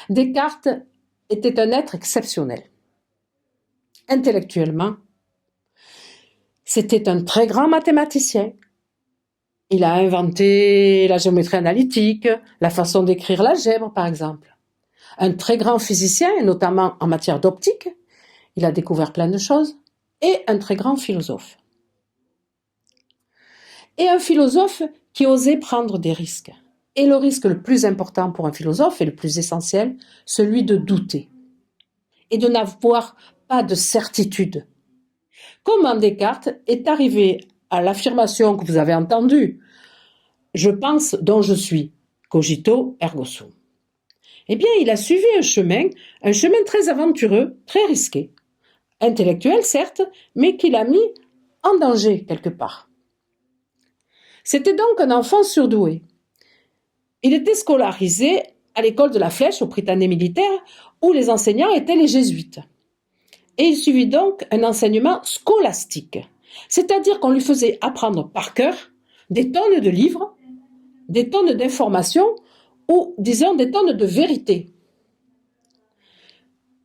Descartes était un être exceptionnel. Intellectuellement, c'était un très grand mathématicien. Il a inventé la géométrie analytique, la façon d'écrire l'algèbre, par exemple. Un très grand physicien, notamment en matière d'optique, il a découvert plein de choses, et un très grand philosophe. Et un philosophe qui osait prendre des risques. Et le risque le plus important pour un philosophe, et le plus essentiel, celui de douter. Et de n'avoir pas de certitude. Comment Descartes est arrivé à l'affirmation que vous avez entendue, je pense donc je suis, cogito ergo sum. Eh bien, il a suivi un chemin très aventureux, très risqué, intellectuel certes, mais qu'il a mis en danger quelque part. C'était donc un enfant surdoué. Il était scolarisé à l'école de la Flèche, au Prytanée militaire, où les enseignants étaient les jésuites. Et il suivit donc un enseignement scolastique, c'est-à-dire qu'on lui faisait apprendre par cœur des tonnes de livres, des tonnes d'informations, ou disons des tonnes de vérités.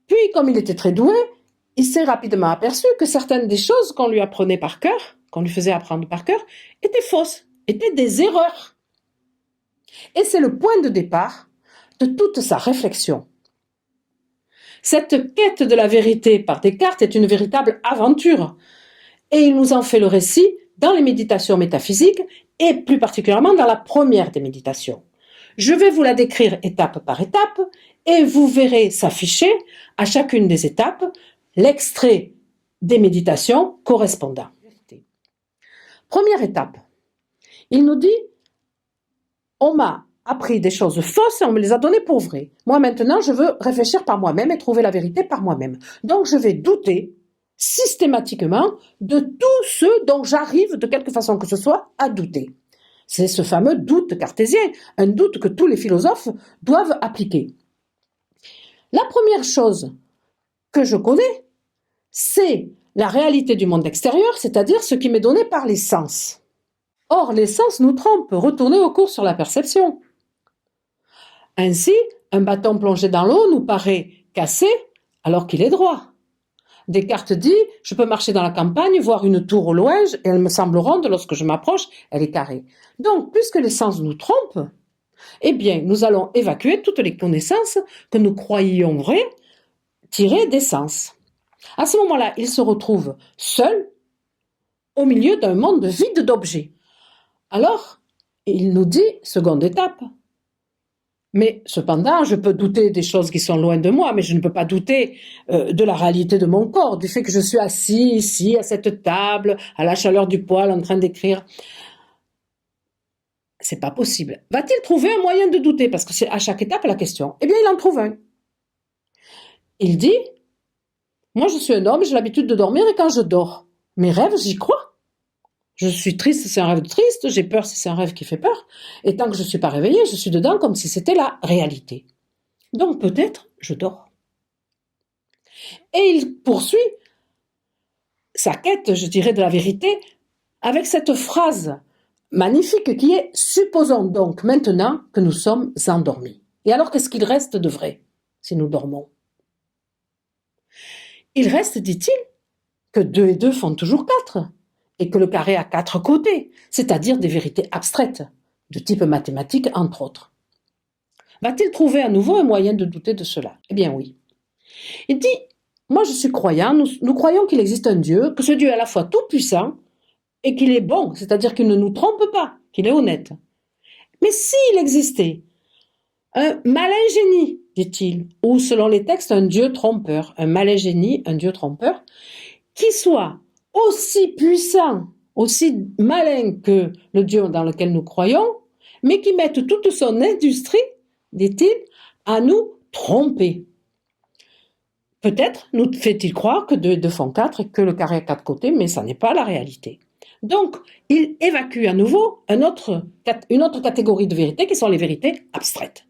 Puis, comme il était très doué, il s'est rapidement aperçu que certaines des choses qu'on lui apprenait par cœur, qu'on lui faisait apprendre par cœur, étaient fausses, étaient des erreurs. Et c'est le point de départ de toute sa réflexion. Cette quête de la vérité par Descartes est une véritable aventure, et il nous en fait le récit dans les méditations métaphysiques, et plus particulièrement dans la première des méditations. Je vais vous la décrire étape par étape, et vous verrez s'afficher à chacune des étapes l'extrait des méditations correspondant. Première étape, il nous dit « On m'a appris des choses fausses et on me les a données pour vraies. Moi maintenant, je veux réfléchir par moi-même et trouver la vérité par moi-même. Donc je vais douter systématiquement de tout ce dont j'arrive, de quelque façon que ce soit, à douter. » C'est ce fameux doute cartésien, un doute que tous les philosophes doivent appliquer. La première chose que je connais, c'est la réalité du monde extérieur, c'est-à-dire ce qui m'est donné par les sens. Or, les sens nous trompent, retournez au cours sur la perception. Ainsi, un bâton plongé dans l'eau nous paraît cassé alors qu'il est droit. Descartes dit, je peux marcher dans la campagne, voir une tour au loin, et elle me semble ronde, lorsque je m'approche, elle est carrée. Donc, puisque les sens nous trompent, eh bien, nous allons évacuer toutes les connaissances que nous croyions vraies, tirées des sens. À ce moment-là, il se retrouve seul, au milieu d'un monde vide d'objets. Alors, il nous dit, seconde étape, mais cependant, je peux douter des choses qui sont loin de moi, mais je ne peux pas douter de la réalité de mon corps, du fait que je suis assis ici, à cette table, à la chaleur du poêle, en train d'écrire. C'est pas possible. Va-t-il trouver un moyen de douter? Parce que c'est à chaque étape la question. Eh bien, il en trouve un. Il dit, moi je suis un homme, j'ai l'habitude de dormir et quand je dors, mes rêves, j'y crois. Je suis triste si c'est un rêve triste, j'ai peur si c'est un rêve qui fait peur, et tant que je ne suis pas réveillée, je suis dedans comme si c'était la réalité. Donc peut-être je dors. Et il poursuit sa quête, je dirais, de la vérité avec cette phrase magnifique qui est « Supposons donc maintenant que nous sommes endormis. Et alors qu'est-ce qu'il reste de vrai si nous dormons ?» Il reste, dit-il, que 2 et 2 font toujours 4. Et que le carré a 4 côtés, c'est-à-dire des vérités abstraites, de type mathématique entre autres. Va-t-il trouver à nouveau un moyen de douter de cela? Eh bien oui. Il dit, moi je suis croyant, nous croyons qu'il existe un Dieu, que ce Dieu est à la fois tout-puissant et qu'il est bon, c'est-à-dire qu'il ne nous trompe pas, qu'il est honnête. Mais s'il existait un malin génie, dit-il, ou selon les textes, un Dieu trompeur, un malin génie, un Dieu trompeur, qui soit aussi puissant, aussi malin que le Dieu dans lequel nous croyons, mais qui mette toute son industrie, dit-il, à nous tromper. Peut-être nous fait-il croire que 2 et 2 font 4 et que le carré a 4 côtés, mais ça n'est pas la réalité. Donc, il évacue à nouveau une autre catégorie de vérités qui sont les vérités abstraites.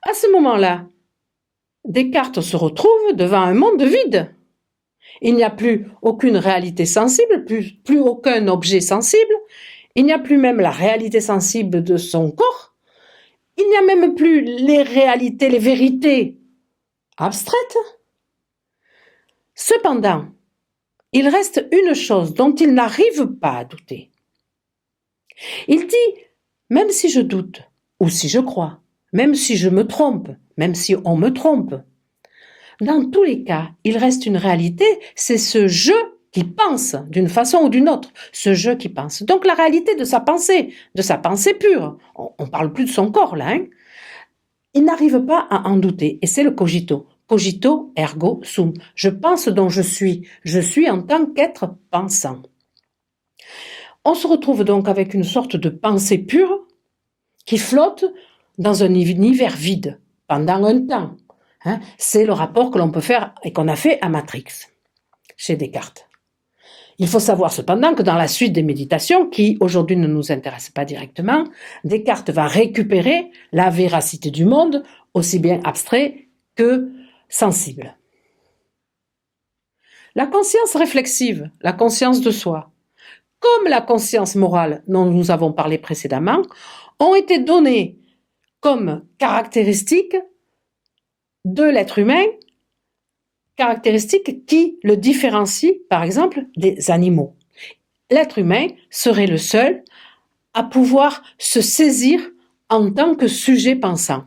À ce moment-là, Descartes se retrouve devant un monde vide. Il n'y a plus aucune réalité sensible, plus aucun objet sensible, il n'y a plus même la réalité sensible de son corps, Il n'y a même plus les réalités, les vérités abstraites. Cependant, il reste une chose dont il n'arrive pas à douter. Il dit, même si je doute, ou si je crois, même si je me trompe, même si on me trompe, dans tous les cas, il reste une réalité, c'est ce je qui pense d'une façon ou d'une autre, ce je qui pense. Donc la réalité de sa pensée pure, on parle plus de son corps là, hein. Il n'arrive pas à en douter, et c'est le cogito. Cogito ergo sum. Je pense donc je suis en tant qu'être pensant. On se retrouve donc avec une sorte de pensée pure qui flotte dans un univers vide pendant un temps. Hein, c'est le rapport que l'on peut faire et qu'on a fait à Matrix, chez Descartes. Il faut savoir cependant que dans la suite des méditations, qui aujourd'hui ne nous intéressent pas directement, Descartes va récupérer la véracité du monde, aussi bien abstrait que sensible. La conscience réflexive, la conscience de soi, comme la conscience morale dont nous avons parlé précédemment, ont été données comme caractéristiques de l'être humain, caractéristiques qui le différencient, par exemple, des animaux. L'être humain serait le seul à pouvoir se saisir en tant que sujet pensant.